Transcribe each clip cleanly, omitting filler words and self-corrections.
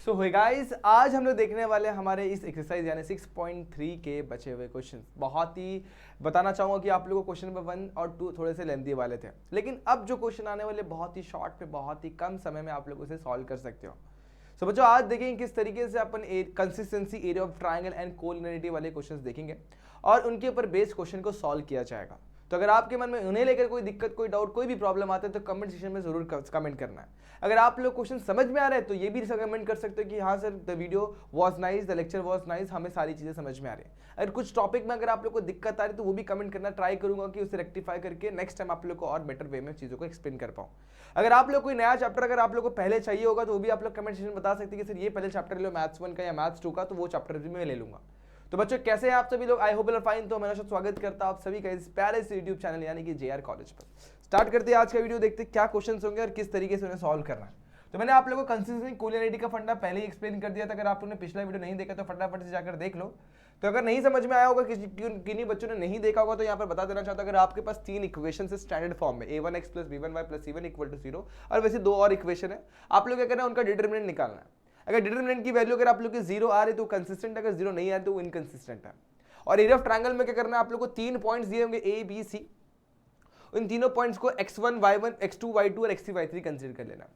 सो hey guys, आज हम लोग देखने वाले हमारे इस एक्सरसाइज यानी 6.3 के बचे हुए क्वेश्चन। बहुत ही बताना चाहूँगा कि आप लोगों को क्वेश्चन नंबर 1 और 2 थोड़े से लेंथी वाले थे, लेकिन अब जो क्वेश्चन आने वाले बहुत ही शॉर्ट में, बहुत ही कम समय में आप लोग उसे सॉल्व कर सकते हो। सो बच्चों, आज देखेंगे किस तरीके से अपन consistency, area of triangle and collinearity वाले क्वेश्चन देखेंगे और उनके ऊपर बेस्ड क्वेश्चन को सॉल्व किया जाएगा। तो अगर आपके मन में उन्हें लेकर कोई दिक्कत, कोई डाउट, कोई भी प्रॉब्लम आता है तो कमेंट सेक्शन में जरूर कमेंट करना है। अगर आप लोग क्वेश्चन समझ में आ रहे हैं तो ये भी कमेंट कर सकते हो कि हाँ sir, the video was nice, the lecture was nice, हमें सारी चीजें समझ में आ रही है। अगर कुछ टॉपिक में अगर आप लोग को दिक्कत आ रही है तो वो भी कमेंट करना, ट्राई करूंगा कि उसे रेक्टिफाई करके नेक्स्ट टाइम आप लोग को और बेटर वे में चीजों को एक्सप्लेन कर पाऊँ। अगर आप लोग कोई नया चैप्टर अगर आप लोग को पहले चाहिए होगा तो वो भी आप लोग कमेंट सेक्शन में बता सकते हैं कि सर ये पहले चैप्टर ले लो मैथ्स 1 का या मैथ्स 2 का, तो वो चैप्टर भी मैं ले लूंगा। तो बच्चों, कैसे हैं आप सभी लोग? I hope you are fine. तो मैं स्वागत करता हूं आप सभी का इस प्यारे से यूट्यूब चैनल यानी कि जेआर कॉलेज पर। स्टार्ट करते हैं आज का वीडियो, देखते हैं क्या क्वेश्चंस होंगे और किस तरीके से उन्हें सॉल्व करना है। तो मैंने आप लोगों को कंसिस्टेंसी कोलिनियरिटी का फंडा पहले ही एक्सप्लेन कर दिया था। अगर आप लोगों ने पिछला वीडियो नहीं देखा तो फटाफट से जाकर देख लो। तो अगर नहीं समझ में आया होगा, किन्हीं बच्चों ने नहीं देखा होगा, तो यहाँ पर बता देना चाहता हूं, अगर आपके पास 3 इक्वेशन है स्टैंडर्ड फॉर्म में, a1x + b1y + c1 = 0, और वैसे 2 और इक्वेशन है, आप लोग क्या करना है, उनका डिटरमिनेंट निकालना है। अगर डिटरमिनेंट की वैल्यू अगर आप लोग की 0 आ रही तो कंसिस्टेंट, अगर 0 नहीं आ रही तो वो इनकंसिस्टेंट है। और एरिया ऑफ ट्रायंगल में क्या करना है, आप लोग को 3 पॉइंट्स दिए होंगे ए बी सी। उन तीनों पॉइंट्स को x1 y1 x2 y2 और x3 y3 कंसीडर कर लेना।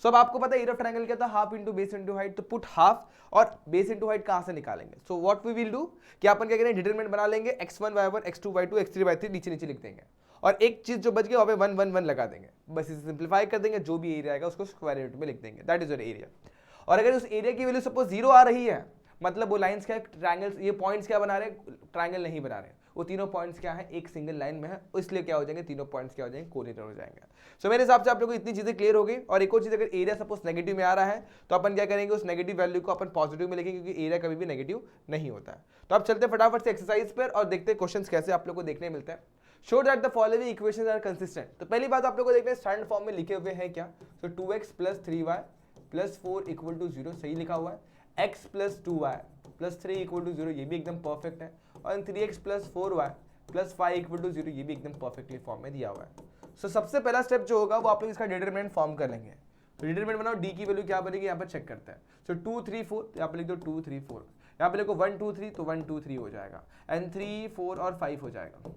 सो अब आपको पता है एरिया ऑफ ट्रायंगल क्या था, half into base into height. तो पुट हाफ और बेस इंटू हाइट कहां से निकालेंगे? So what we will do कि अपन क्या करेंगे, डिटरमिनेंट बना लेंगे, x1 y1 x2 y2 x3 y3 नीचे नीचे लिख देंगे और एक चीज जो बच गया वहां पे 1 1 1 लगा देंगे। बस इसे सिंपलीफाई कर देंगे, जो भी एरिया आएगा उसको स्क्वायर रूट में लिख देंगे, दैट इज योर एरिया। और अगर उस एरिया की वैल्यू सपोज 0 आ रही है, मतलब वो लाइंस क्या, ट्रायंगल्स, ये पॉइंट्स क्या बना रहे हैं, ट्रायंगल नहीं बना रहे, वो तीनों पॉइंट्स क्या है, एक सिंगल लाइन में है, इसलिए क्या हो जाएंगे, तीनों पॉइंट्स क्या हो जाएंगे, कोलिनियर हो जाएंगे। सो मेरे हिसाब से आप लोगों को इतनी चीजें क्लियर हो गई। और एक और चीज, अगर एरिया सपोज नेगेटिव में आ रहा है तो अपन क्या करेंगे, उस नेगेटिव वैल्यू को अपन पॉजिटिव में लिखेंगे, क्योंकि एरिया कभी भी नेगेटिव नहीं होता है। तो अब चलते फटाफट से एक्सरसाइज पर और देखते हैं क्वेश्चंस कैसे आप लोग को देखने मिलता है। Show that the following equations are consistent. तो पहली बात आप लोग को देखते हैं स्टैंडर्ड फॉर्म में लिखे हुए हैं क्या, तो 2x + 3y + 4 = 0, सही लिखा हुआ है। x + 2y + 3 = 0, ये भी एकदम परफेक्ट है। और 3x + 4y + 5 = 0, ये भी एकदम परफेक्टली फॉर्म में दिया हुआ है। सो सबसे पहला स्टेप जो होगा वो आप लोग इसका डिटरमिनेंट फॉर्म कर लेंगे। तो डिटरमिनेंट बनाओ, डी की वैल्यू क्या बनेगी यहाँ पर चेक करते हैं। सो 2 3 4, यहाँ पे लिख दो 2 3 4, यहाँ पे लिखो 1 2 3, तो 1 2 3 हो जाएगा, एंड 3 4 और 5 हो जाएगा।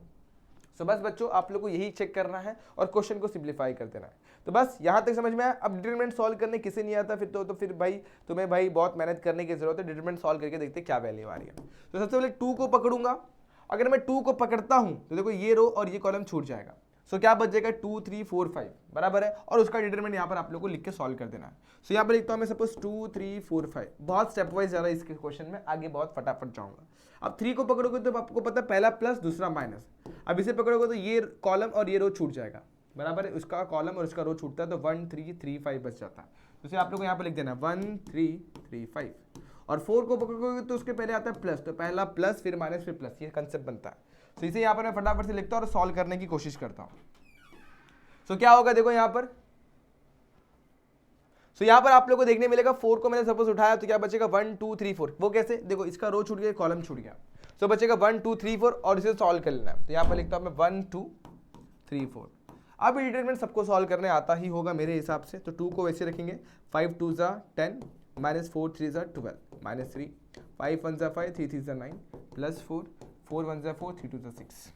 सो बस बच्चों, आप लोग को यही चेक करना है और क्वेश्चन को सिंप्लीफाई कर देना है। तो बस यहाँ तक समझ में आया। अब डिटरमिनेंट सॉल्व करने किसे नहीं आता फिर तो फिर भाई तुम्हें भाई बहुत मेहनत करने की जरूरत है। डिटरमिनेंट सॉल्व करके देखते क्या वैल्यू आ रही है। तो सबसे पहले 2 को पकड़ूंगा। अगर मैं 2 को पकड़ता हूं तो देखो ये रो और ये कॉलम छूट जाएगा। सो क्या बच जाएगा, 2 3 4 5 बराबर है, और उसका डिटरमिनेंट यहाँ पर आप लोग को लिख के सॉल्व कर देना है। सो यहाँ पर लिखता हूँ मैं सपोज 2 3 4 5, बहुत स्टेप वाइज जा रहा है इसके क्वेश्चन में, आगे बहुत फटाफट जाऊंगा। अब 3 को पकड़ोगे तो आपको पता है पहला प्लस दूसरा माइनस। अब इसे पकड़ोगे तो ये कॉलम और ये रो छूट जाएगा, बराबर है, उसका कॉलम और उसका रो छूटता है, तो 1 3 3 5 बच जाता है। तो इसे आप लोग को यहाँ पर लिख देना 1 3 3 5। और 4 को पकड़ोगे तो उसके पहले आता है प्लस, तो पहला प्लस फिर माइनस फिर प्लस, ये कंसेप्ट बनता है। तो इसे यहाँ पर मैं फटाफट से लिखता हूँ और सॉल्व करने की कोशिश करता हूँ। सो क्या होगा देखो यहाँ पर, सो यहाँ पर आप लोगों को देखने मिलेगा 4 को मैंने सपोज उठाया तो क्या बचेगा 1 2 3 4। वो कैसे, देखो इसका रो छूट गया, कॉलम छूट गया, सो बचेगा 1 2 3 4 और इसे सॉल्व कर लेना है। तो यहाँ पर लिखता हूँ मैं 1 2 3 4। अब डिटरमिनेंट सबको सॉल्व करने आता ही होगा मेरे हिसाब से। तो 2 को वैसे रखेंगे, 5 2 ज़ा 10 -4 3 ज़ा 12 -3 5 1 ज़ा 5 3 3 ज़ा 9 +4 4 1 ज़ा 4 3 2 ज़ा 6।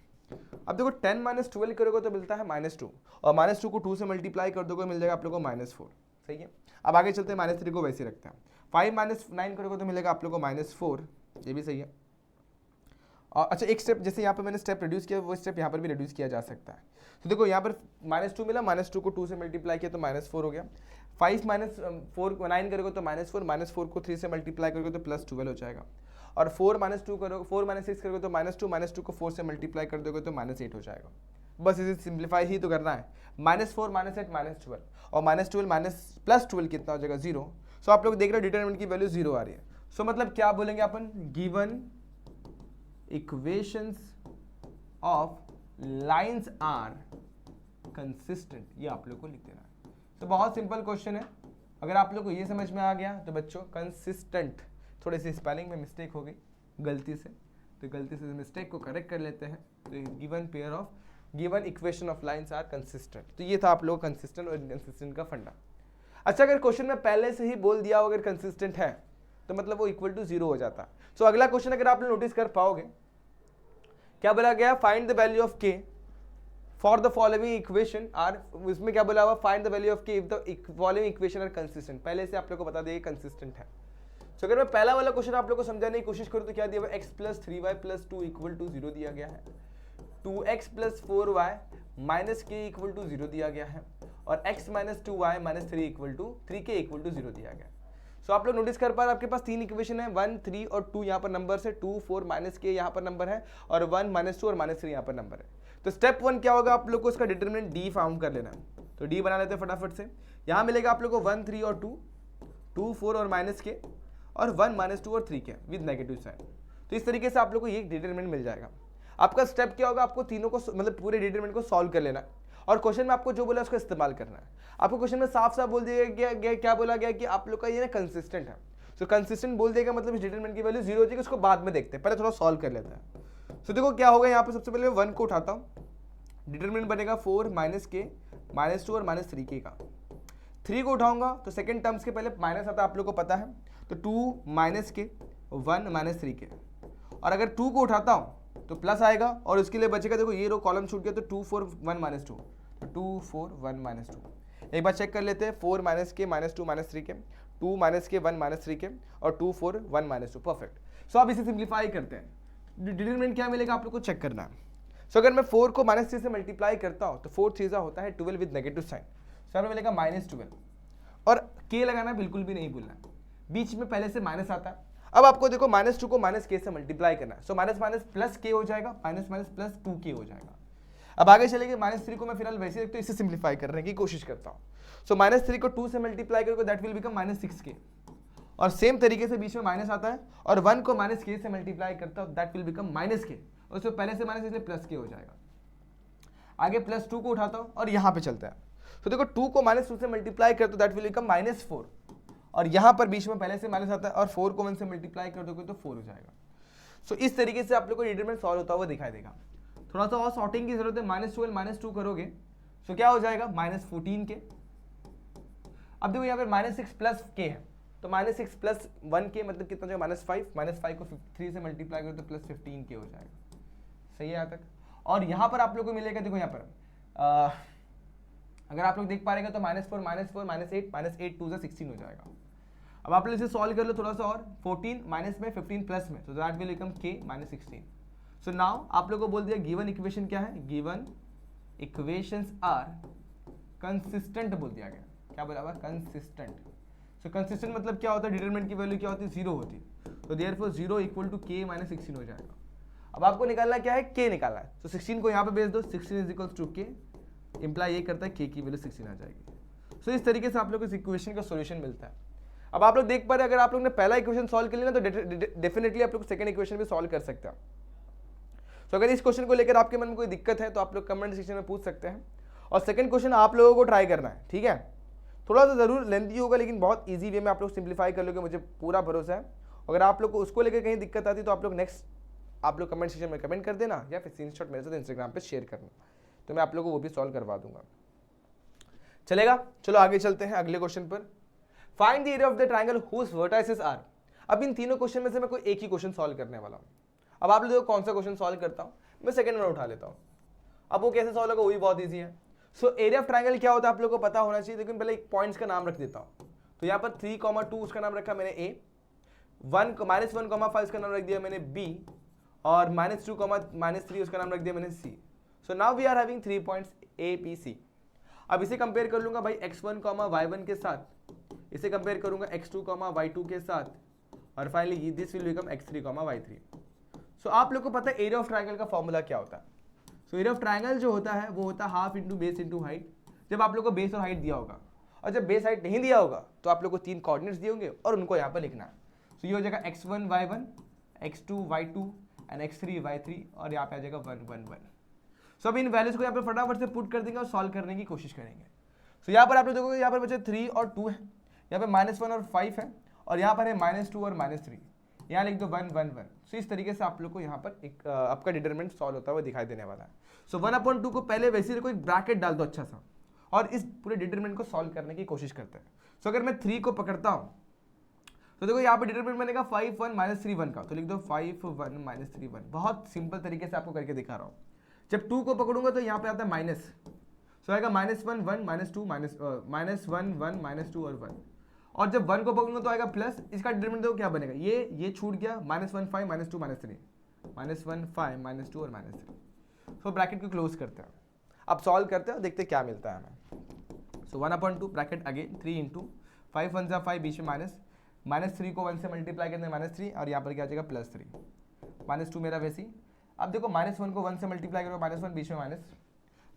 अब देखो 10 - 12 करोगे तो मिलता है -2, और -2 को 2 से मल्टीप्लाई कर दोगे मिल जाएगा आप लोगों को -4, सही है। अब आगे चलते हैं, -3 को वैसे रखते हैं। 5 - 9 करोगे तो मिलेगा आप लोगों को -4, ये भी सही है। और अच्छा, एक स्टेप जैसे यहाँ पर मैंने स्टेप रिड्यूस किया, वो स्टेप यहाँ पर भी रिड्यूस किया जा सकता है। तो देखो यहाँ पर -2 मिला, -2 को 2 से मल्टीप्लाई किया तो -4 हो गया। 5 - 4 9 करोगे तो -4 -4 को 3 से मल्टीप्लाई करोगे तो +12 हो जाएगा। और 4 - 2 करोगे, 4 - 6 करोगे तो -2 -2 को 4 से मल्टीप्लाई कर दोगे तो -8 हो जाएगा। बस इसे सिंप्लीफाई ही तो करना है। -4 -8 -12, और -12 +12 कितना हो जाएगा, 0। सो आप लोग देख रहे हो डिटरमिनेंट की वैल्यू 0 आ रही है। सो मतलब क्या बोलेंगे अपन, given equations of lines are consistent, ये आप लोग को लिख देना है। तो बहुत सिंपल क्वेश्चन है। अगर आप लोग को ये समझ में आ गया तो बच्चों कंसिस्टेंट, थोड़ी सी स्पेलिंग में मिस्टेक हो गई गलती से, तो गलती से मिस्टेक को करेक्ट कर लेते हैं। तो given pair of given equation of lines are consistent, तो ये था आप लोग कंसिस्टेंट और इनकंसिस्टेंट का फंडा। अच्छा, अगर क्वेश्चन में पहले से ही बोल दिया हो अगर कंसिस्टेंट है तो मतलब वो इक्वल टू 0 हो जाता। सो अगला क्वेश्चन अगर आप नोटिस कर पाओगे, क्या बोला गया, find the value of K for the following equation are, इसमें क्या बोला हुआ, find the value of K if the following equation are consistent. पहले से आप लोग को बता दें कंसिस्टेंट है। तो अगर मैं पहला वाला क्वेश्चन आप लोग को समझाने की कोशिश करूं तो क्या दिया हुआ, x plus 3y plus 2 equal to 0 दिया गया है, 2x plus 4y minus K equal to 0 दिया गया है, और x minus 2y minus 3 equal to 3k equal to 0 दिया गया। सो आप लोग नोटिस कर पा रहे हैं आपके पास तीन इक्वेशन है, 1 3 और 2 यहाँ पर नंबर है, 2 4 माइनस के यहाँ पर नंबर है, और 1 माइनस 2 और माइनस 3 यहाँ पर नंबर है। तो स्टेप 1 क्या होगा, आप लोग को इसका डिटरमिनेंट d फाउंड कर लेना है। तो d बना लेते हैं फटाफट से। यहाँ मिलेगा आप लोग को 1 3 और 2, 2 4 और माइनस के, और 1 माइनस 2 और 3 के विद नेगेटिव साइन। तो इस तरीके से आप लोग को ये डिटरमिनेंट मिल जाएगा। आपका स्टेप क्या होगा, आपको तीनों को मतलब पूरे डिटरमिनेंट को सॉल्व कर लेना है, और क्वेश्चन में आपको जो बोला उसका इस्तेमाल करना है। आपको क्वेश्चन में साफ साफ बोल दिया गया, क्या बोला गया कि आप लोग का ये ना कंसिस्टेंट है। सो कंसिस्टेंट बोल देगा मतलब इस डिटरमिनेंट की वैल्यू 0 हो जाएगी, उसको बाद में देखते हैं, पहले थोड़ा सॉल्व कर लेते हैं। सो देखो क्या होगा, यहाँ पे सबसे पहले 1 को उठाता हूँ, डिटरमिनेंट बनेगा 4 माइनस के माइनस 2 और माइनस 3 के का। 3 को उठाऊंगा तो सेकंड टर्म्स के पहले माइनस आता है, आप लोग को पता है, तो 2 माइनस के 1 माइनस 3 के, और अगर 2 को उठाता हूँ तो प्लस आएगा, और उसके लिए बचेगा, देखो ये रो कॉलम छूट गया, तो 2 4 1 माइनस 2, 2 4 1 माइनस 2। एक बार चेक कर लेते हैं, 4 माइनस के माइनस 2 माइनस 3 के, 2 माइनस के 1 माइनस 3 के, और 2 4 1 माइनस 2। परफेक्ट। सो अब इसे सिंप्लीफाई करते हैं, डिटरमिनेंट क्या मिलेगा आप लोग को चेक करना है। सो अगर मैं 4 को माइनस 3 से मल्टीप्लाई करता हूँ तो 4 3 होता है 12 विद नेगेटिव साइन। सो हमें मिलेगा माइनस 12, और के लगाना बिल्कुल भी नहीं भूलना, बीच में पहले से माइनस आता है। अब आपको देखो माइनस 2 को माइनस के से मल्टीप्लाई करना है, सो माइनस माइनस प्लस के हो जाएगा, माइनस माइनस प्लस 2k हो जाएगा। अब आगे चलेंगे, माइनस 3 को मैं फिलहाल वैसे रखते इसे सिंप्लीफाई करने की कोशिश करता हूँ। सो माइनस 3 को 2 से मल्टीप्लाई करोगे that will become minus 6k, और सेम तरीके से बीच में माइनस आता है, और 1 को माइनस के से मल्टीप्लाई करता हूँ दैट विल बिकम माइनस के, और उसमें पहले से माइनस इसलिए प्लस के हो जाएगा। आगे प्लस 2 को उठाता हूँ और यहाँ पे चलता है, तो देखो 2 को माइनस 2 से मल्टीप्लाई कर दो दैट विल बिकम माइनस 4, और यहाँ पर बीच में पहले से माइनस आता है, और 4 को 1 से मल्टीप्लाई कर दोगे तो 4 हो जाएगा। सो इस तरीके से आप लोग को डिटरमिनेंट सॉल्व होता हुआ दिखाई देगा। थोड़ा सा और सॉर्टिंग की जरूरत है, माइनस 2 करोगे तो क्या हो जाएगा, माइनस 14 के। अब देखो यहाँ पे माइनस 6 प्लस के है, तो माइनस 6 प्लस 1 के मतलब कितना जो माइनस 5, माइनस 5 को 3 से मल्टीप्लाई करो तो प्लस 15 के हो जाएगा। सही है यहाँ तक। और यहाँ पर आप लोग को मिलेगा, देखो यहाँ पर अगर आप लोग देख पा रहे तो माइनस 4 माइनस 4 माइनस 8 2 16 हो जाएगा। अब आप लोग इसे सॉल्व कर लो थोड़ा सा और, 14 माइनस में 15 प्लस में, तो दैट विल बिकम के माइनस 16। सो नाउ आप लोग को बोल दिया गिवन इक्वेशन क्या है, गिवन इक्वेशंस आर कंसिस्टेंट बोल दिया गया। क्या बोला हुआ, कंसिस्टेंट। सो कंसिस्टेंट मतलब क्या होता है, डिटरमिनेंट की वैल्यू क्या होती है, 0 होती है, तो देयरफॉर 0 इक्वल टू के माइनस 16 हो जाएगा। अब आपको निकालना क्या है, के निकालना है, तो 16 को यहाँ पे भेज दो, 16 इज इक्वल टू के, इंप्लाई ये करता है के की वैल्यू 16 आ जाएगी। सो इस तरीके से आप लोग को इस इक्वेशन का सॉल्यूशन मिलता है। अब आप लोग देख पा रहे हैं, अगर आप लोग ने पहला इक्वेशन सॉल्व कर लिया ना तो डेफिनेटली आप लोग सेकंड इक्वेशन भी सॉल्व कर सकते हैं। सो अगर इस क्वेश्चन को लेकर आपके मन में कोई दिक्कत है तो आप लोग कमेंट सेक्शन में पूछ सकते हैं, और सेकंड क्वेश्चन आप लोगों को ट्राई करना है, ठीक है। थोड़ा सा जरूर लेंथी होगा लेकिन बहुत ईजी वे में आप लोग सिंप्लीफाई कर लोगे, मुझे पूरा भरोसा है। अगर आप लोग को उसको लेकर कहीं दिक्कत आती तो आप लोग नेक्स्ट आप लोग कमेंट सेक्शन में कमेंट कर देना, या फिर स्क्रीनशॉट मेरे साथ इंस्टाग्राम पे शेयर करना, तो मैं आप लोगों को वो भी सॉल्व करवा दूंगा। चलेगा, चलो आगे चलते हैं अगले क्वेश्चन पर। Find the area of the triangle whose vertices are. अब इन तीनों क्वेश्चन में से मैं कोई एक ही क्वेश्चन सॉल्व करने वाला हूँ। अब आप लोग देखो कौन सा क्वेश्चन सॉल्व करता हूँ, मैं सेकंड वन उठा लेता हूँ। अब वो कैसे सॉल्व होगा, वो भी बहुत ईजी है। सो एरिया ऑफ ट्रायंगल क्या होता है आप लोगों को पता होना चाहिए, लेकिन पहले एक पॉइंट्स का नाम रख देता हूँ। तो यहाँ पर 3,2 उसका नाम रखा मैंने ए, -1,5 इसका नाम रख दिया मैंने बी, और -2,-3 उसका नाम रख दिया मैंने C. So now we are having 3 points A B C. अब इसे कंपेयर कर लूंगा भाई x1, y1 के साथ, इसे कंपेयर करूंगा x2, y2 के साथ, और finally this will become x3, y3। सो आप लोग को पता है एरिया ऑफ ट्रायंगल का फॉर्मूला क्या होता है। सो एरिया ऑफ ट्रायंगल जो होता है वो होता है half into base into height, जब आप लोग को बेस और हाइट दिया होगा, और जब बेस हाइट नहीं दिया होगा तो आप लोग को 3 कोऑर्डिनेट्स दिए होंगे और उनको यहाँ पर लिखना है। सो ये हो जाएगा x1 y1, x2 y2 and x3 y3, और यहाँ पे आ जाएगा 1 1 1। सो अब इन वैल्यूज को यहाँ पर फटाफट से पुट कर देंगे और सॉल्व करने की कोशिश करेंगे। सो यहाँ पर आप लोग देखोगे यहाँ पर बचे 3 और 2 है, यहाँ पे -1 और 5 है, और यहाँ पर है -2 और -3, यहाँ लिख दो 1 1 1। सो इस तरीके से आप लोग को यहाँ पर एक आपका डिटरमिनेंट सॉल्व होता हुआ दिखाई देने वाला है। सो 1/2 को पहले वैसे ही कोई ब्रैकेट डाल दो अच्छा सा, और इस पूरे डिटरमिनेंट को सॉल्व करने की कोशिश करते हैं। सो अगर मैं 3 को पकड़ता हूँ तो देखो यहाँ पे डिटरमिनेंट बनेगा 5 1 माइनस 3 1 का, तो लिख दो 5 1 माइनस 3 1। बहुत सिंपल तरीके से आपको करके दिखा रहा हूँ। जब 2 को पकड़ूंगा तो यहाँ पे आता है माइनस, सो आएगा -1 1 -2 -1 1 -2 और 1। और जब 1 को पकड़ूंगा तो आएगा प्लस, इसका डिटरमिनेंट देखो क्या बनेगा, ये छूट गया, -1 5 -2 -3, -1 5 -2 और -3। सो ब्रैकेट को क्लोज करते हैं, अब सॉल्व करते हैं, देखते हैं क्या मिलता है हमें। सो 1/2 ब्रैकेट अगेन 3 इंटू 5 1 जा 5, बीच में -3 को 1 से मल्टीप्लाई करते हैं -3, और यहाँ पर क्या आ जाएगा +3, -2 मेरा वैसी। अब देखो -1 को 1 से मल्टीप्लाई करोगे -1, बीच में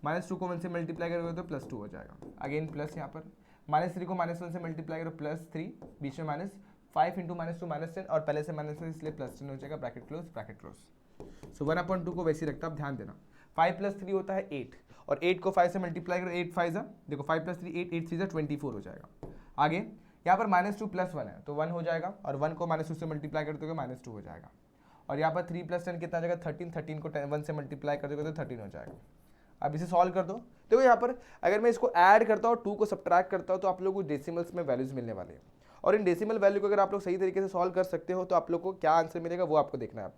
-2 को 1 से मल्टीप्लाई करोगे तो +2 हो जाएगा, अगेन प्लस यहाँ पर -3 को -1 से मल्टीप्लाई करो +3, बीच में -5 इंटू -2 -10, और पहले से -10 इसलिए +10 हो जाएगा, ब्रैकेट क्लोज। सो 1/2 को वैसे ही रखता, आप ध्यान देना 5 + 3 होता है 8, और 8 को 5 से मल्टीप्लाई करो, 8 5 देखो 5 + 3 8, 8 3 24 हो जाएगा। आगे यहाँ पर -2 + 1 है तो 1 हो जाएगा, और 1 को -2 से मल्टीप्लाई करते हो -2 हो जाएगा। और यहाँ पर 3 + 10 कितना आ जाएगा 13, 13 को 1 से मल्टीप्लाई कर दोगे तो 13 हो जाएगा। अब इसे सॉल्व कर दो, देखो यहाँ पर अगर मैं इसको ऐड करता हूँ 2 को सब्ट्रैक्ट करता हूँ तो आप लोगों को डेसिमल्स में वैल्यूज मिलने वाले हैं, और इन डेसिमल वैल्यू को अगर आप लोग सही तरीके से सॉल्व कर सकते हो तो आप लोग को क्या आंसर मिलेगा वो आपको देखना है।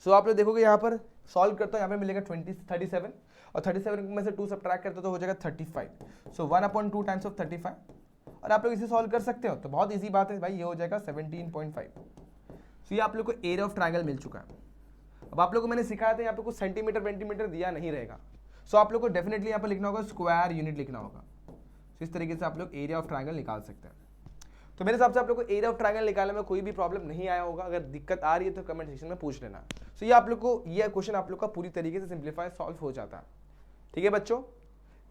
सो आप लोग देखोगे यहाँ पर सॉल्व करता हूँ, यहाँ पर मिलेगा 37, और 37 में से 2 सब्ट्रैक्ट करते हो तो हो जाएगा 35। सो 1/2 टाइम्स ऑफ 35, और आप लोग इसे सॉल्व कर सकते हो, तो बहुत इजी बात है भाई, ये हो जाएगा 17.5। सो ये आप लोग को एरिया ऑफ ट्रायंगल मिल चुका है। अब आप लोग को मैंने सिखाया था यहाँ पे कुछ सेंटीमीटर दिया नहीं रहेगा, सो आप लोग को डेफिनेटली यहाँ पर लिखना होगा स्क्वायर यूनिट लिखना होगा। तो इस तरीके से आप लोग एरिया ऑफ ट्रायंगल निकाल सकते हैं। तो मेरे हिसाब से आप लोग को एरिया ऑफ ट्रायंगल निकालने में कोई भी प्रॉब्लम नहीं आया होगा, अगर दिक्कत आ रही है तो कमेंट सेक्शन में पूछ लेना। सो ये आप लोग को ये क्वेश्चन आप लोग का पूरी तरीके से सिंप्लीफाई सॉल्व हो जाता है। ठीक है बच्चों,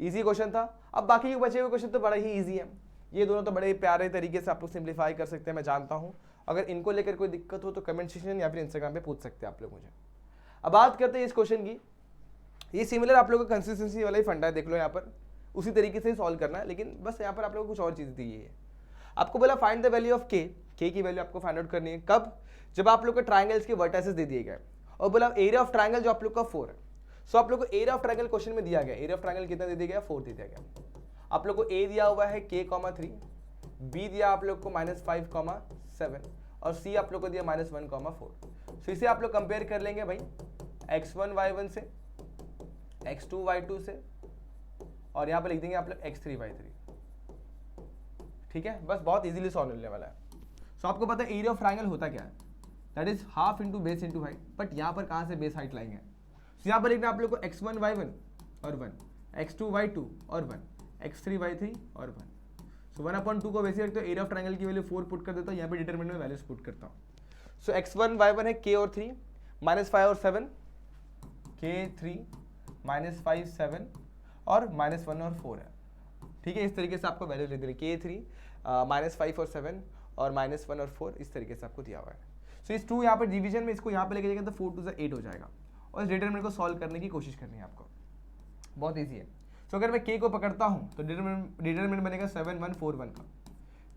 ईजी क्वेश्चन था। अब बाकी के बचे हुए क्वेश्चन तो बड़ा ही ईजी है, ये दोनों तो बड़े प्यारे तरीके से आप लोग सिंप्लीफाई कर सकते हैं, मैं जानता हूँ। अगर इनको लेकर कोई दिक्कत हो तो कमेंट सेक्शन या फिर इंस्टाग्राम पे पूछ सकते हैं आप लोग मुझे। अब बात करते हैं इस क्वेश्चन की, ये सिमिलर आप लोगों का कंसिस्टेंसी वाला ही फंडा है, देख लो यहाँ पर उसी तरीके से ही सॉल्व करना है, लेकिन बस यहाँ पर आप लोगों को कुछ और चीज़ दी है। आपको बोला फाइंड द वैल्यू ऑफ के की वैल्यू आपको फाइंड आउट करनी है, कब, जब आप लोग को ट्राइंगल्स के वर्टिसेस दे दिए गए, और बोला एरिया ऑफ ट्राइंगल जो आप लोग का 4 है। सो आप लोग को एरिया ऑफ ट्राइंगल क्वेश्चन में दिया गया, एरिया ऑफ ट्राइंगल कितना दे दिया गया 4 दे दिया गया। आप लोग को ए दिया हुआ है k,3, बी दिया आप लोग को -5,7, और सी आप लोग को दिया -1,4। सो इसे आप लोग कंपेयर कर लेंगे भाई x1 y1 से, x2 y2 से, और यहाँ पर लिख देंगे आप लोग x3 y3। ठीक है, बस बहुत इजीली सॉल्व होने वाला है। सो आपको पता है एरिया ऑफ ट्रायंगल होता क्या है, that is half into base into height, but यहाँ पर कहाँ से बेस हाइट लाएंगे। सो यहाँ पर लिखना आप लोग को x1 y1 और 1, x2 y2 और 1, x3 y3 और 1। सो 1/2 को वैसे रखते हो, एरिया ऑफ ट्रायंगल की वैल्यू 4 पुट कर देता हूँ, यहाँ पे डिटरमिनेंट में वैल्यूज पुट करता हूँ। सो x1 y1 है k और 3, -5 और 7, k3 -5 7 और -1 और 4 है। ठीक है, इस तरीके से आपको वैल्यू दे दी, k3 -5 और 7 और -1 और 4, इस तरीके से आपको दिया हुआ है। सो इस 2 यहाँ पर डिवीजन में इसको यहाँ पे लेके जाएंगे तो 4 2 8 हो जाएगा, और इस डिटरमिनेंट को सॉल्व करने की कोशिश करनी है आपको, बहुत ईजी है। सो अगर मैं k को पकड़ता हूँ तो डिटरमिनेंट बनेगा 7 1 4 1 का।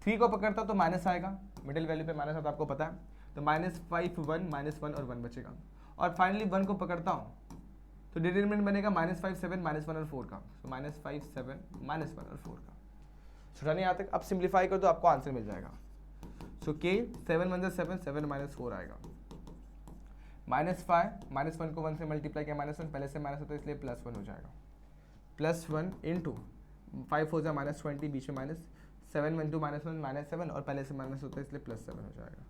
3 को पकड़ता तो माइनस आएगा, मिडिल वैल्यू पे माइनस आता आपको पता है, तो -5 1 -1 और 1 बचेगा। और फाइनली 1 को पकड़ता हूँ तो डिटरमिनेंट बनेगा -5 7 -1 और 4 का, तो -5 7 -1 और 4 का। सुनाने यहाँ तक, अब सिंप्लीफाई कर दो आपको आंसर मिल जाएगा। सो k 7 1 7 7 -4 आएगा, -5 -1 को 1 से मल्टीप्लाई किया, -1 पहले से माइनस होता है इसलिए +1 हो जाएगा, +1 इंटू 5 हो जाए -20, बीच में -7 इंटू -1 -7, और पहले से माइनस होता है इसलिए +7 हो जाएगा।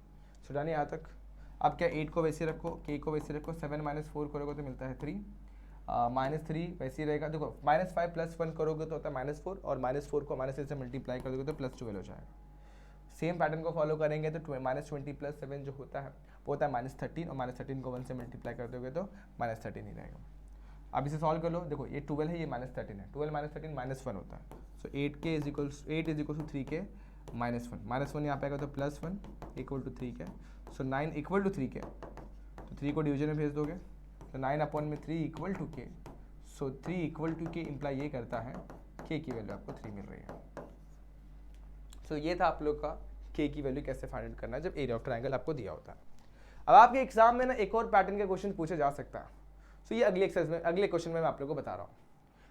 सुनाने यहाँ तक। अब क्या 8 को वैसे रखो, k को वैसे रखो, 7 -4 करोगे तो मिलता है 3, -3 वैसे ही रहेगा। देखो -5 + 1 करोगे तो होता है -4, और -4 को -3 से मल्टीप्लाई कर दोगे तो +12 हो जाएगा। सेम पैटर्न को फॉलो करेंगे तो -20 + 7 जो होता है वो होता है -13, और -13 को 1 से मल्टीप्लाई कर दोगे तो -13 ही रहेगा। अब इसे सॉल्व कर लो, देखो ये 12 है, ये -13 है, 12 -13 -1 होता है। सो 8 इज इक्वल टू 3k -1 यहाँ पे आएगा तो +1 equal to 3k। So 9 equal to 3k, तो 3 को डिवीजन में भेज दोगे तो 9/3 equal to k। So 3 equal to k imply ये करता है k की वैल्यू आपको 3 मिल रही है। सो ये था आप लोग का k की वैल्यू कैसे फाइंड आउट करना है जब एरिया ऑफ ट्रायंगल आपको दिया होता है। अब आपके एग्जाम में ना एक और पैटर्न का क्वेश्चन पूछा जा सकता है। सो ये अगले एक्सरसाइज में, अगले क्वेश्चन में मैं आप लोग को बता रहा हूँ।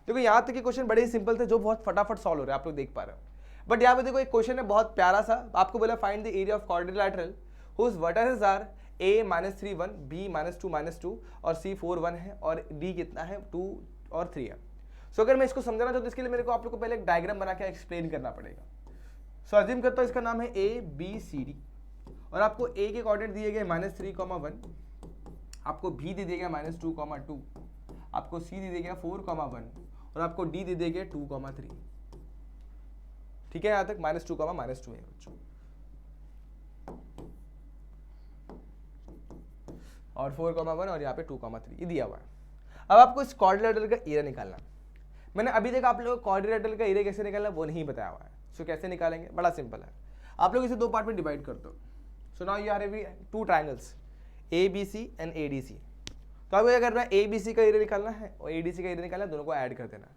देखो यहाँ तक के क्वेश्चन बड़े ही सिंपल थे जो बहुत फटाफट सॉल्व हो रहे हैं, आप लोग देख पा रहे हो। बट यहाँ पे देखो एक क्वेश्चन है बहुत प्यारा सा, आपको बोला find the area of quadrilateral whose vertices are a -3 1, b -2 -2 और c 4 1 है और d कितना है 2 और 3 है। सो अगर मैं इसको समझाना चाहूँ तो इसके लिए मेरे को आप लोग को पहले एक डायग्राम बना के एक्सप्लेन करना पड़ेगा। सो अज्यूम करता हूँ इसका नाम है a b c d और आपको a के कोऑर्डिनेट दिए गए -3, 1, आपको b दे दिया गया -2, 2, आपको c दे दिया गया 4, 1 और आपको d दे दिया गया 2, 3। ठीक है, यहाँ तक -2, -2 है बच्चों और 4, 1 और यहाँ पे 2, 3 ये दिया हुआ है। अब आपको इस क्वाड्रिलेटरल का एरिया निकालना। मैंने अभी तक आप लोगों को क्वाड्रिलेटरल का एरिया कैसे निकालना वो नहीं बताया हुआ है। सो कैसे निकालेंगे, बड़ा सिंपल है, आप लोग इसे दो पार्ट में डिवाइड कर दो। So now you are having two triangles ABC and ADC। तो आपको क्या करना है, ABC का एरिया निकालना है और ADC का एरिया निकालना है, दोनों को ऐड कर देना है।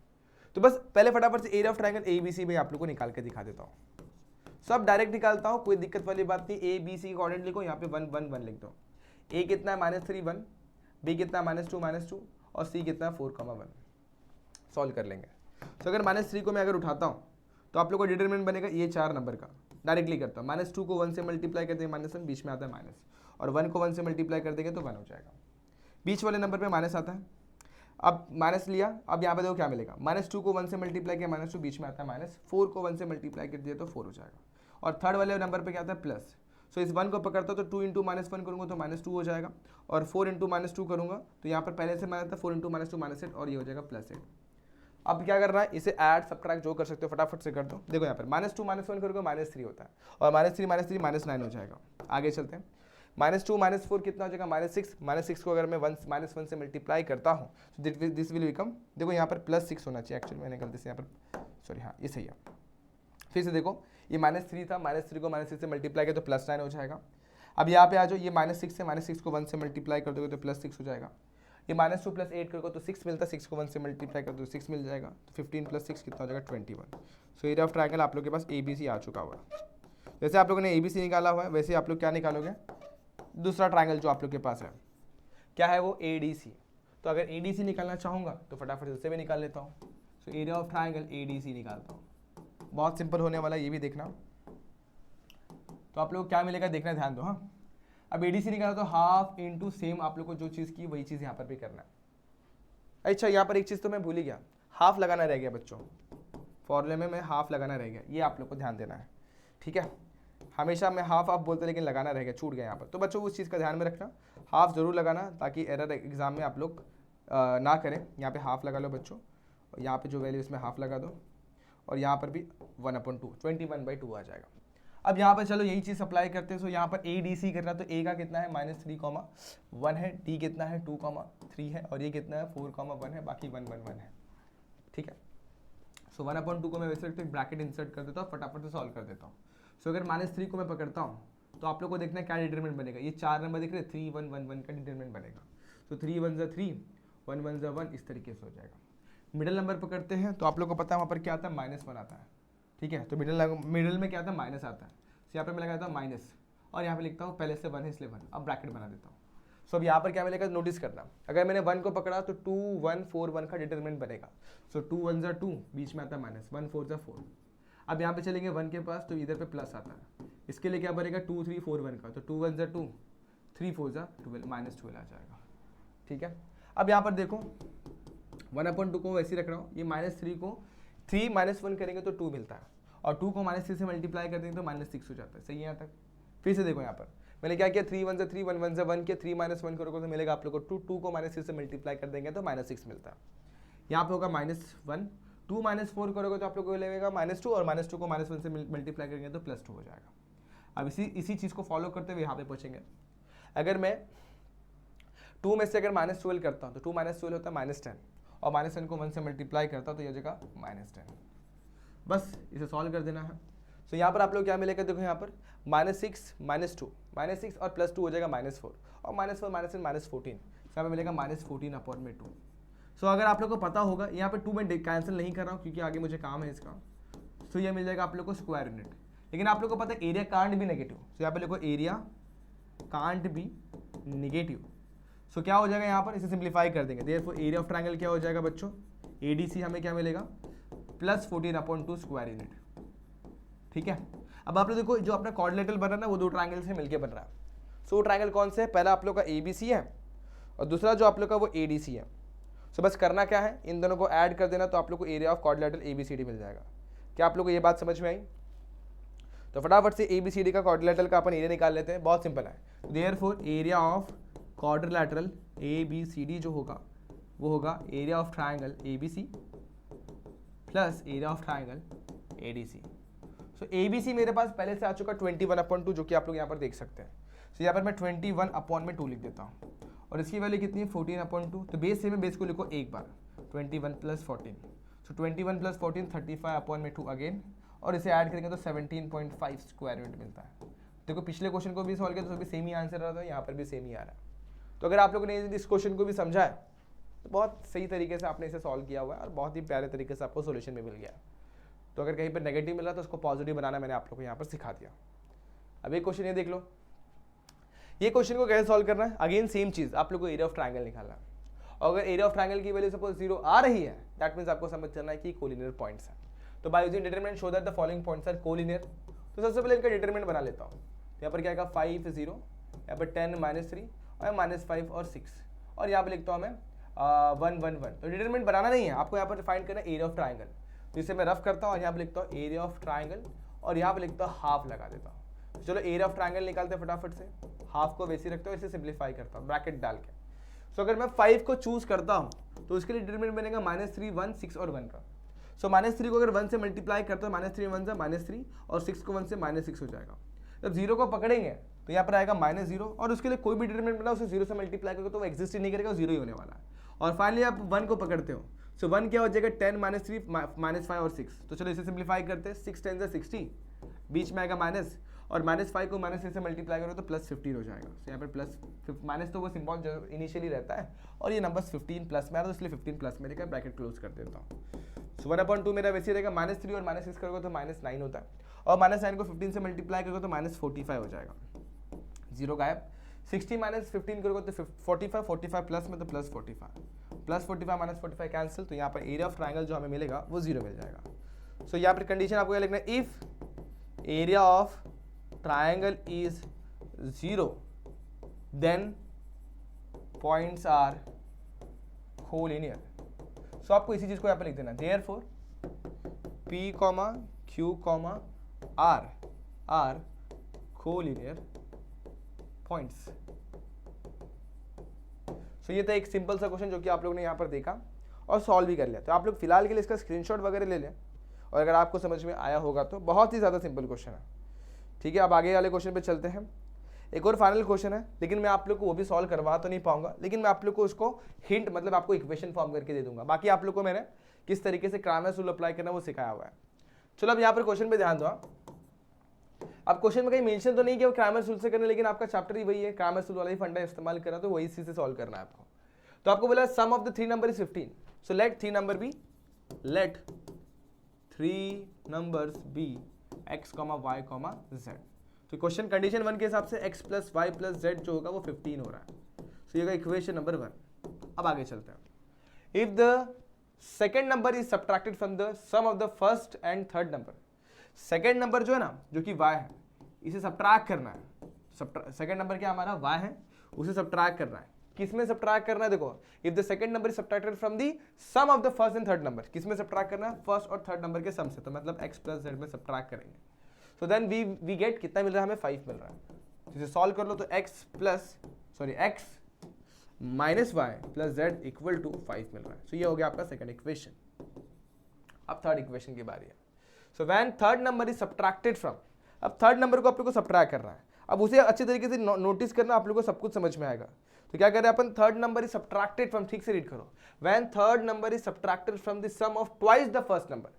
तो बस पहले फटाफट से एरिया ऑफ ट्रायंगल ABC में आप लोग को निकाल के दिखा देता हूँ। सो अब डायरेक्ट निकालता हूँ, कोई दिक्कत वाली बात नहीं। ABC का कोऑर्डिनेट लिखो, यहाँ पे 1, 1, 1 लिख दो। A कितना है -3, 1, B कितना है -2, 2 और C कितना है 4, 1। सॉल्व कर लेंगे। तो अगर -3 को मैं अगर उठाता हूँ तो आप लोग को डिटरमिनेंट बनेगा ये 4 नंबर का। डायरेक्टली करता हूँ, -2 को 1 से मल्टीप्लाई कर देंगे -1, बीच में आता है माइनस, और 1 को 1 से मल्टीप्लाई कर देंगे तो 1 हो जाएगा। बीच वाले नंबर पे माइनस आता है। अब माइनस लिया, अब यहाँ पे देखो क्या मिलेगा, -2 को 1 से मल्टीप्लाई किया -2, बीच में आता है माइनस, 4 को 1 से मल्टीप्लाई कर दिया तो 4 हो जाएगा। और थर्ड वाले नंबर पे क्या आता है प्लस। सो इस 1 को पकड़ता तो 2 इंटू -1 करूँगा तो -2 हो जाएगा, और 4 इंटू -2 करूँगा तो यहाँ पर पहले से माइनस था, 4 इंटू -2 -8 और ये हो जाएगा +8। अब क्या करना है, इसे ऐड सबट्रैक्ट जो कर सकते हो फटाफट से कर दो। देखो यहाँ पर -2 -1 करोगे -3 होता है, और -3 -9 हो जाएगा। आगे चलते हैं, -2 -4 कितना हो जाएगा -6 को अगर मैं 1 से मल्टीप्लाई करता हूँ तो दिस विल बिकम, देखो यहाँ पर +6 होना चाहिए, एक्चुअली मैंने गलती से यहाँ पर, सॉरी हाँ ये सही है। फिर से देखो ये -3 था, -3 को -6 से मल्टीप्लाई किया तो +9 हो जाएगा। अब यहाँ पे आ जाओ, ये -6 है, -6 को 1 से मल्टीप्लाई कर दोगे तो +6 हो जाएगा। ये -2 + 8 करोगे तो 6 मिलता है, 6 को 1 से मल्टीप्लाई कर दो तो 6 मिल जाएगा, तो 15 + 6 कितना हो जाएगा 21। सो एरिया ऑफ ट्रायंगल आप लोग के पास ABC आ चुका हुआ है। जैसे आप लोगों ने ABC निकाला हुआ है वैसे आप लोग क्या निकालोगे, दूसरा ट्रायंगल जो आप लोग के पास है क्या है वो ADC। तो अगर ADC निकालना चाहूँगा तो फटाफट से भी निकाल लेता हूँ। So area of triangle ADC निकालता हूँ, बहुत सिंपल होने वाला है, ये भी देखना। तो आप लोग क्या मिलेगा देखना, ध्यान दो। हाँ, अब ADC निकाला तो हाफ इंटू सेम, आप लोग को जो चीज़ की वही चीज़ यहाँ पर भी करना है। अच्छा यहाँ पर एक चीज़ तो मैं भूल ही गया, हाफ लगाना रह गया बच्चों, फॉर्मूले में मैं हाफ लगाना रह गया, ये आप लोग को ध्यान देना है। ठीक है, हमेशा मैं हाफ बोलते लेकिन लगाना रह गया, छूट गया यहाँ पर। तो बच्चों उस चीज़ का ध्यान में रखना, हाफ ज़रूर लगाना ताकि एरर एग्जाम में आप लोग ना करें। यहाँ पे हाफ लगा लो बच्चों, और यहाँ पे जो वैल्यू इसमें हाफ लगा दो, और यहाँ पर भी 1/2 21/2 आ जाएगा। अब यहाँ पर चलो यही चीज़ अप्लाई करते हैं। सो यहाँ पर ADC करना, तो A का कितना है -3, 1 है, D कितना है 2, 3 है, और ये कितना है 4, 1 है, बाकी 1, 1, 1 है। ठीक है, सो 1/2 को मैं वैसे रखते ब्रैकेट इंसर्ट कर देता हूँ, फटाफट से सॉल्व कर देता हूँ। सो अगर -3 को मैं पकड़ता हूँ तो आप लोग को देखना है क्या डिटरमिनेंट बनेगा, ये 4 नंबर दिख रहे 3, 1, 1, 1 का डिटरमिनेंट बनेगा। तो 3 1 ज़ा 3, 1 1 ज़ा 1, इस तरीके से हो जाएगा। मिडिल नंबर पकड़ते हैं तो आप लोग को पता है वहाँ पर क्या आता है -1 आता है। ठीक है, तो मिडिल में क्या आता है माइनस आता है। तो यहाँ पे मैं लगाता हूँ माइनस, और यहाँ पे लिखता हूँ पहले से 1 है इसलिए 1, अब ब्रैकेट बना देता हूँ। सो अब यहाँ पर क्या मिलेगा नोटिस करना, अगर मैंने 1 को पकड़ा तो 2 1 4 1 का डिटरमिनेंट बनेगा। सो 2 1 ज़ा 2, बीच में आता है माइनस, 1 4 ज़ा 4। अब यहाँ पे चलेंगे 1 के पास तो इधर पे प्लस आता है, इसके लिए क्या बनेगा 2 3 4 1 का, तो 2 1 ज़ा 2, 3 4 ज़ा 12, -12 आ जाएगा। ठीक है, अब यहाँ पर देखो 1/2 को वैसे ही रख रहा हूँ, ये -3 को 3 -1 करेंगे तो 2 मिलता है, और 2 को -3 से मल्टीप्लाई कर देंगे तो -6 हो जाता है। सही है यहाँ तक। फिर से देखो यहाँ पर मैंने क्या किया, 3 1 ज़ा 3, 1 1 ज़ा 1 किया, 3 -1 करोगे तो मिलेगा आप लोग को 2 को -3 से मल्टीप्लाई कर देंगे तो -6 मिलता है। यहाँ पे होगा -1, 2 -4 करोगे तो आप लोग को लगेगा -2, और -2 को -1 से मल्टीप्लाई करेंगे तो +2 हो जाएगा। अब इसी चीज़ को फॉलो करते हुए यहाँ पे पहुँचेंगे। अगर मैं 2 में से अगर -12 करता हूँ तो 2 -12 होता है -10, और -10 को 1 से मल्टीप्लाई करता हूँ तो यह जगह -10। बस इसे सॉल्व कर देना है। सो यहाँ पर आप लोग क्या मिलेगा, देखो यहाँ पर -6 -2, -6 और +2 हो जाएगा -4, और -4 -14, यहाँ पे मिलेगा -14/2। सो अगर आप लोग को पता होगा, यहाँ पे 2 में कैंसिल नहीं कर रहा हूँ क्योंकि आगे मुझे काम है इसका। सो ये मिल जाएगा आप लोग को स्क्वायर यूनिट, लेकिन आप लोग को पता है एरिया कांट बी नेगेटिव। सो यहाँ पे लिखो एरिया कांट बी नेगेटिव। सो क्या हो जाएगा यहाँ पर, इसे सिंप्लीफाई कर देंगे, देयरफॉर एरिया ऑफ ट्रायंगल क्या हो जाएगा बच्चों, ADC हमें क्या मिलेगा +14/2 स्क्वायर यूनिट। ठीक है। अब आप लोग देखो जो अपना क्वाड्रिलेटरल बना ना वो दो ट्रायंगल से मिलके बन रहा है। सो वो ट्रायंगल कौन से है, पहला आप लोग का ABC है और दूसरा जो आप लोग का वो ADC है। सो बस करना क्या है, इन दोनों को ऐड कर देना तो आप लोग को एरिया ऑफ क्वाड्रिलेटरल ABCD मिल जाएगा। क्या आप लोग को ये बात समझ में आई? तो फटाफट से ABCD का क्वाड्रिलेटरल का अपन एरिया निकाल लेते हैं, बहुत सिंपल है। Therefore area of quadrilateral ABCD जो होगा वो होगा area of triangle ABC plus area of triangle ADC। So ABC मेरे पास पहले से आ चुका 21/2 जो कि आप लोग यहाँ पर देख सकते हैं। सो यहाँ पर मैं 21/2 लिख देता हूँ और इसकी वैल्यू कितनी है 14/2। तो बेस से मैं बेस को लिखो एक बार 21 + 14। सो 21 + 14 35/2 अगेन और इसे ऐड करेंगे तो 17.5 स्क्वायर यूनिट मिलता है। देखो पिछले क्वेश्चन को भी सॉल्व किया तो भी सेम ही आंसर आ रहा था, यहाँ पर भी सेम ही आ रहा है। तो अगर आप लोगों ने इस क्वेश्चन को भी समझा है तो बहुत सही तरीके से आपने इसे सॉल्व किया हुआ है और बहुत ही प्यारे तरीके से आपको सोल्यूशन भी मिल गया। तो अगर कहीं पर नेगेटिव मिला तो उसको पॉजिटिव बनाना मैंने आप लोग को यहाँ पर सिखा दिया। अब एक क्वेश्चन ये देख लो, ये क्वेश्चन को कैसे सॉल्व करना है। अगेन सेम चीज, आप लोग को एरिया ऑफ ट्रायंगल निकालना है और अगर एरिया ऑफ ट्रायंगल की वैल्यू सपोज 0 आ रही है दैट मीन्स आपको समझ चलना है कि कोलिनियर पॉइंट्स है। तो by using determinant show that the following points are collinear. तो सबसे पहले इनका डिटरमिनेंट बना लेता हूँ। यहाँ पर क्या आएगा 5 0, यहाँ पर 10 -3 और -5 और 6 और यहाँ पर लिखता हूँ मैं 1 1 1। तो डिटरमिनेंट बनाना नहीं है, आपको यहाँ पर फाइंड करना है एरिया ऑफ ट्रायंगल। तो इसे मैं रफ करता हूँ और यहाँ पर लिखता हूँ एरिया ऑफ ट्रायंगल और यहाँ पर लिखता हूँ हाफ लगा देता हूँ। तो चलो एरिया ऑफ ट्रायंगल निकालते हैं फटाफट से। हाफ को वैसे रखता हूँ, इसे सिंप्लीफाई करता हूँ ब्रैकेट डाल के। सो अगर मैं 5 को चूज करता हूँ तो उसके लिए डिटरमिनेंट बनेगा -3 1 6 और 1 का। सो -3 को अगर 1 से मल्टीप्लाई करता हूँ -3 1 से -3 और 6 को 1 से -6 हो जाएगा। जब 0 को पकड़ेंगे तो यहाँ पर आएगा -0 और उसके लिए कोई भी डिटरमिनेंट बना उसे 0 से मल्टीप्लाई करोगे तो वो एग्जिस्ट ही नहीं करेगा, 0 ही होने वाला है। और फाइनली आप 1 को पकड़ते हो। सो 1 क्या हो जाएगा 10 -3 -5 और 6। तो चलो इसे सिंप्लीफाई करते हैं। 6 10 से 60, बीच में आएगा माइनस और -5 को -6 से मल्टीप्लाई करो तो +15 हो जाएगा। तो यहाँ पर प्लस माइनस तो वो सिंबल जो इनिशियली रहता है और ये नंबर 15 प्लस में आ रहा है तो इसलिए 15 प्लस में लेकर ब्रैकेट क्लोज कर देता हूँ। सो 1/2 मेरा वैसे रहेगा -3 और -6 करोगे तो -9 होता है और -9 को 15 से मल्टीप्लाई करोगे तो -45 हो जाएगा। 0 गायब। 60 - 15 करोगे तो 45, 45 प्लस में तो +45, +45 -45 कैंसिल। तो यहाँ पर एरिया ऑफ ट्रायंगल जो हमें मिलेगा वो 0 मिल जाएगा। सो यहाँ पर कंडीशन आपको क्या लिखना है, if area of triangle is 0 then points are collinear। सो आपको इसी चीज को यहाँ पे लिख देना, therefore P, Q, R are collinear points। सो ये था एक सिंपल सा क्वेश्चन जो कि आप लोगों ने यहाँ पर देखा और सॉल्व भी कर लिया। तो आप लोग फिलहाल के लिए इसका स्क्रीनशॉट वगैरह ले लें और अगर आपको समझ में आया होगा तो बहुत ही ज़्यादा सिंपल क्वेश्चन है। ठीक है, अब आगे वाले क्वेश्चन पे चलते हैं। एक और फाइनल क्वेश्चन है लेकिन मैं आप लोग को वो भी सॉल्व करवा तो नहीं पाऊंगा, लेकिन मैं आप लोग को उसको हिंट मतलब आपको इक्वेशन फॉर्म करके दे दूंगा। बाकी आप लोग को मैंने किस तरीके से क्रामर्स रूल अप्लाई करना वो सिखाया हुआ है। चलो अब यहाँ पर क्वेश्चन पे ध्यान दो। अब क्वेश्चन में कहीं मेंशन तो नहीं कि वो क्रामर्स रूल से करना, लेकिन आपका चैप्टर ही वही है, क्रामर्स रूल वाला ही फंडा इस्तेमाल करा तो वही चीज से सॉल्व करना है आपको। तो आपको बोला sum of the 3 number is 15। So let 3 number be x, y, z। तो क्वेश्चन कंडीशन 1 के हिसाब से x + y + z जो होगा वो 15 हो रहा है। सो ये इक्वेशन नंबर 1। अब आगे चलते हैं। If the second number is subtracted from the sum of the first and third number. Second number जो है ना जो कि y है इसे सब्ट्रैक्ट करना है। सेकेंड नंबर क्या हमारा y है, उसे सब्ट्रैक्ट करना है। किसमें सब्ट्रैक्ट करना है, देखो if the second number is subtracted from the sum of the first and third number. किसमें सब्ट्रैक्ट करना है, फर्स्ट और थर्ड नंबर के सम से। तो मतलब x + z में सब्ट्रैक्ट करेंगे। सो देन वी गेट कितना मिल रहा है हमें, 5 मिल रहा है। इसे सॉल्व कर लो तो x - y + z = 5 मिल रहा है। सो ये हो गया आपका सेकंड इक्वेशन। अब थर्ड इक्वेशन की बारी है। So when third number is subtracted from, अब थर्ड नंबर को आप लोग को सब्ट्रैक्ट करना है। अब उसे अच्छे तरीके से नोटिस करना, आप लोग को सब कुछ समझ में आएगा। तो क्या करें अपन, third number is subtracted from, ठीक से रीड करो, when third number is subtracted from the sum of twice the first number.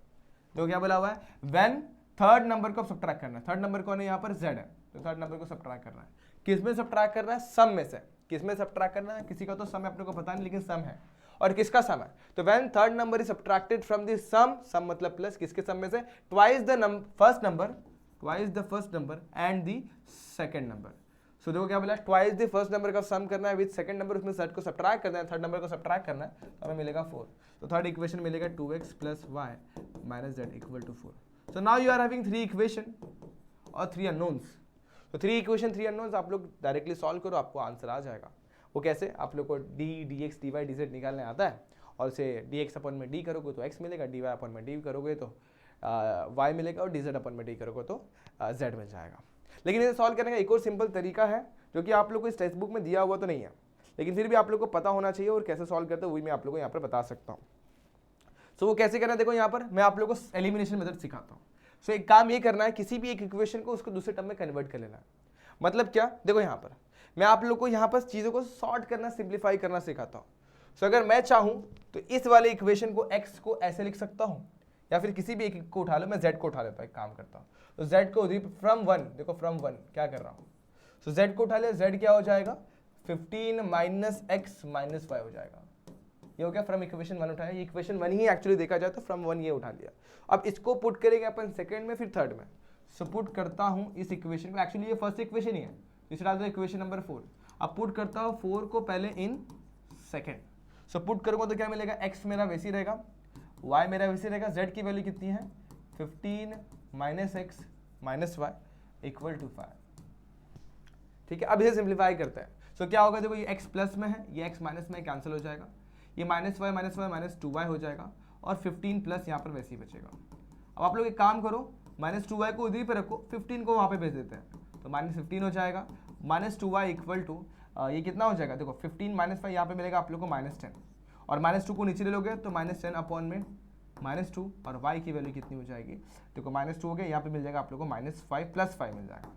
तो क्या बोला हुआ है, व्हेन थर्ड नंबर को सब्ट्रैक्ट करना है। थर्ड नंबर कौन है यहाँ पर, z है। तो थर्ड नंबर को सब्ट्रैक्ट करना है। किसमें सब्ट्रैक्ट करना है, सम में से। किसमें सब्ट्रैक्ट करना है, किसी का तो सम अपने को पता नहीं लेकिन सम है। और किसका सम है, तो when third number is subtracted from the sum, sum मतलब प्लस, किसके सम में से, twice the first number and the second number. So देखो क्या बोला, ट्वाइस द फर्स्ट नंबर का सम करना है विद सेकंड नंबर, उसमें z को सब्ट्रैक्ट करना है, थर्ड नंबर को सब्ट्रैक्ट करना है, तो हमें मिलेगा 4। तो थर्ड इक्वेशन मिलेगा 2x + y - z = 4। So now you are having 3 equation और 3 अननोन्स। तो 3 इक्वेशन 3 अननोन्स आप लोग डायरेक्टली सॉल्व करो, आपको आंसर आ जाएगा। वो कैसे? आप लोग को D D X D Y D Z निकालने आता है और उसे डी एक्स अपन में डी करोगे तो एक्स मिलेगा, डी वाई अपन में डी करोगे तो वाई मिलेगा और डी जेड अपन में डी करोगे तो जेड मिल जाएगा। लेकिन इसे सॉल्व करने का एक और सिंपल तरीका है जो कि आप लोग को इस टेक्स्ट बुक में दिया हुआ तो नहीं है, लेकिन फिर भी आप लोग को पता होना चाहिए और कैसे सॉल्व करते हैं वही मैं आप लोग को यहाँ पर बता सकता हूँ। सो वो कैसे करना है, देखो यहाँ पर मैं आप लोग को एलिमिनेशन मेथड सिखाता हूँ। सो एक काम ये करना है, किसी भी एक इक्वेशन को उसको दूसरे टर्म में कन्वर्ट कर लेना है। मतलब क्या, देखो यहाँ पर मैं आप लोग को यहाँ पर चीज़ों को सॉर्ट करना, सिंप्लीफाई करना सिखाता हूँ। सो अगर मैं चाहूँ तो इस वाले इक्वेशन को x को ऐसे लिख सकता हूँ, या फिर किसी भी एक को उठा लो, मैं z को उठा लेता हूँ, एक काम करता हूँ तो z को फ्रॉम 1, देखो फ्रॉम 1 क्या कर रहा हूँ, सो z को उठा लिया, z क्या हो जाएगा 15 माइनस x माइनस y हो जाएगा। ये हो गया फ्रॉम इक्वेशन 1 उठाया, इक्वेशन 1 ही एक्चुअली देखा जाए तो फ्रॉम 1 ये उठा लिया। अब इसको पुट करेंगे अपन सेकंड में फिर थर्ड में। सो पुट करता हूँ इस इक्वेशन को, एक्चुअली ये फर्स्ट इक्वेशन ही है, इसे डाल दो इक्वेशन नंबर 4। अब पुट करता हूँ 4 को पहले इन सेकंड। सो पुट करूँगा तो क्या मिलेगा, x मेरा वैसे ही रहेगा, y मेरा वैसे रहेगा, z की वैल्यू कितनी है 15 minus X minus Y equal to 5। ठीक है, अब इसे सिंप्लीफाई करते हैं। सो क्या होगा, देखो ये x प्लस में है, ये x माइनस में कैंसिल हो जाएगा, ये माइनस वाई माइनस 2y हो जाएगा और 15 प्लस यहाँ पर वैसे ही बचेगा। अब आप लोग एक काम करो, माइनस 2y को उधर पर रखो, 15 को वहाँ पे भेज देते हैं तो माइनस 15 हो जाएगा, माइनस 2y इक्वल टू ये कितना हो जाएगा, देखो 15 माइनस 5 यहाँ पे मिलेगा आप लोग को माइनस 10 और माइनस 2 को नीचे ले लोगे तो माइनस 10 अपॉन में माइनस 2 और y की वैल्यू कितनी हो जाएगी, देखो माइनस 2 हो गया, यहाँ पे मिल जाएगा आप लोग को माइनस 5 प्लस 5 मिल जाएगा।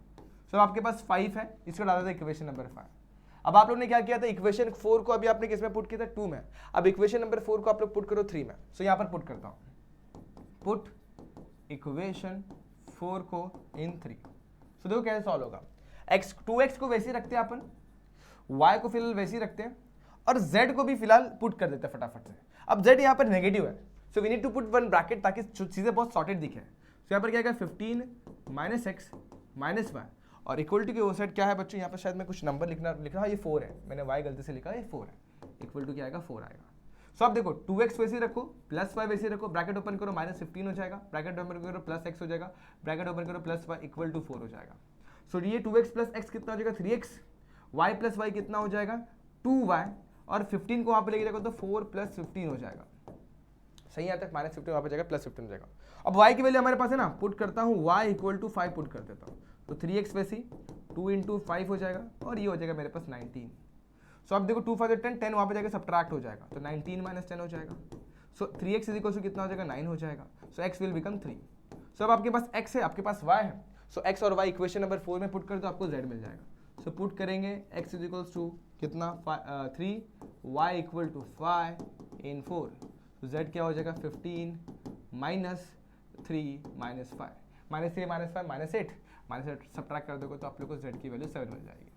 सो आपके पास 5 है, इसको डाला था इक्वेशन नंबर 5। अब आप लोग ने क्या किया था, इक्वेशन 4 को अभी आपने किस में पुट किया था 2 में, अब इक्वेशन नंबर 4 को आप लोग पुट करो 3 में। सो यहाँ पर पुट करता हूँ, पुट इक्वेशन 4 को इन 3। सो देखो कैसे सॉल्व होगा, x 2x को वैसे ही रखते हैं अपन, y को फिलहाल वैसे ही रखते हैं और z को भी फिलहाल पुट कर देते हैं फटाफट से। अब z यहाँ पर नेगेटिव है, so we need to put one bracket ताकि चीजें बहुत सॉर्टेड दिखे। सो यहाँ पर क्या है 15 माइनस एक्स माइनस वाई और इक्वल टू के वो साइड क्या है बच्चों, यहाँ पर शायद मैं कुछ नंबर लिख रहा ये 4 है, मैंने y गलती से लिखा, ये 4 है, इक्वल टू क्या आएगा 4 आएगा। सो अब देखो 2x वैसे रखो प्लस y वैसे रखो, ब्रैकेट ओपन करो माइनस 15 हो जाएगा, ब्रैकेट ओपन करो प्लस x हो जाएगा, ब्रैकेट ओपन करो प्लस y इक्वल टू 4 हो जाएगा। सो ये 2x प्लस x कितना हो जाएगा 3x, y प्लस y कितना हो जाएगा 2y और 15 को वहाँ पे लेके जाएगा तो 4 प्लस 15 हो जाएगा। सही आता है, माइनस 15 वहाँ पे जाएगा प्लस 15 हो जाएगा। अब y की वैल्यू हमारे पास है ना, पुट करता हूँ y इक्वल टू 5 पुट कर देता हूँ तो 3x वैसे 2 इंटू 5 हो जाएगा और ये हो जाएगा मेरे पास 19। सो अब देखो 2 5 10, 10 वहाँ पे जाकर सब्ट्रैक्ट हो जाएगा तो 19 माइनस 10 हो जाएगा। सो 3x इज इक्वल टू कितना हो जाएगा 9 हो जाएगा। सो x विल बिकम 3। सो अब आपके पास x है, आपके पास y है, सो x और y इक्वेशन नंबर 4 में पुट कर दो आपको z मिल जाएगा। सो पुट करेंगे x इज इक्वल टू कितना 3, y इक्वल टू 5 इन 4, तो z क्या हो जाएगा 15 minus 3 minus 5, minus 3 minus 5 minus 8, minus 8 subtract कर दोगे तो आप लोग को z की वैल्यू 7 मिल जाएगी।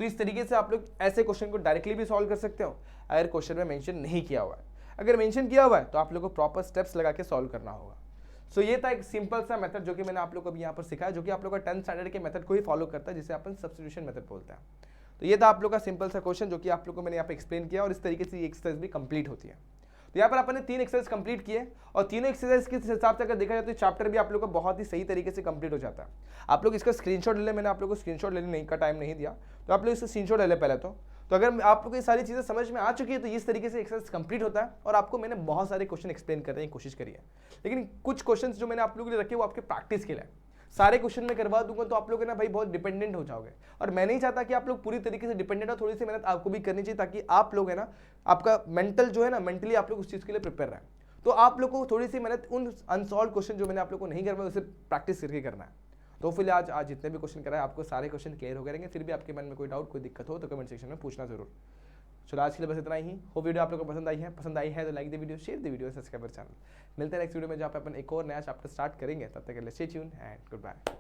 सो इस तरीके से आप लोग ऐसे क्वेश्चन को डायरेक्टली भी सॉल्व कर सकते हो अगर क्वेश्चन में मेंशन नहीं किया हुआ है। अगर मेंशन किया हुआ है तो आप लोग को प्रॉपर स्टेप्स लगा के सॉल्व करना होगा। सो ये था एक सिंपल सा मेथड जो कि मैंने आप लोग को अभी यहाँ पर सिखाया, जो कि आप लोग का 10th स्टैंडर्ड के मेथड को ही फॉलो करता है, जिसे अपन सब्स्टिट्यूशन मेथड बोलते हैं। तो ये था आप लोग का सिंपल सा क्वेश्चन जो कि आप लोग को मैंने यहाँ पे एक्सप्लेन किया और इस तरीके से ये एक्सरसाइज भी कंप्लीट होती है। तो यहाँ पर अपन ने 3 एक्सरसाइज कंप्लीट किए और तीनों एक्सरसाइज के हिसाब से अगर देखा जाए तो चैप्टर भी आप लोग का बहुत ही सही तरीके से कंप्लीट हो जाता है। आप लोग इसका स्क्रीनशॉट ले लें, मैंने आप लोग को स्क्रीनशॉट लेने नहीं का टाइम नहीं दिया तो आप लोग इसका स्क्रीनशॉट ले लें पहले तो अगर आप लोग को ये सारी चीज़ें समझ में आ चुकी है तो इस तरीके से एक्सरसाइज कंप्लीट होता है और आपको मैंने बहुत सारे क्वेश्चन एक्सप्लेन करने की कोशिश करी है। लेकिन कुछ क्वेश्चन जो मैंने आप लोगों के लिए रखे वो आपके प्रैक्टिस के लिए, सारे क्वेश्चन में करवा दूंगा तो आप लोग ना भाई बहुत डिपेंडेंट हो जाओगे और मैं नहीं चाहता कि आप लोग पूरी तरीके से डिपेंडेंट हो, थोड़ी सी मेहनत आपको भी करनी चाहिए ताकि आप लोग है ना आपका मेंटल जो है ना मेंटली आप लोग उस चीज़ के लिए प्रिपेयर रहें। तो आप लोग को थोड़ी सी मेहनत उन अनसॉल्व क्वेश्चन जो मैंने आप लोग को नहीं करवाया उसे प्रैक्टिस करके करना है। तो फिर आज जितने भी क्वेश्चन कराए आपको सारे क्वेश्चन क्लियर हो गए रहेंगे। फिर भी आपके मन में कोई डाउट कोई दिक्कत हो तो कमेंट सेक्शन में पूछना जरूर। चलो आज के लिए बस इतना ही। वो वीडियो आप लोग को पसंद आई है तो like the video, share the video, subscribe channel. मिलते हैं नेक्स्ट वीडियो में जहाँ पे अपन एक और नया चैप्टर स्टार्ट करेंगे। तब तक के लिए stay tuned and good bye.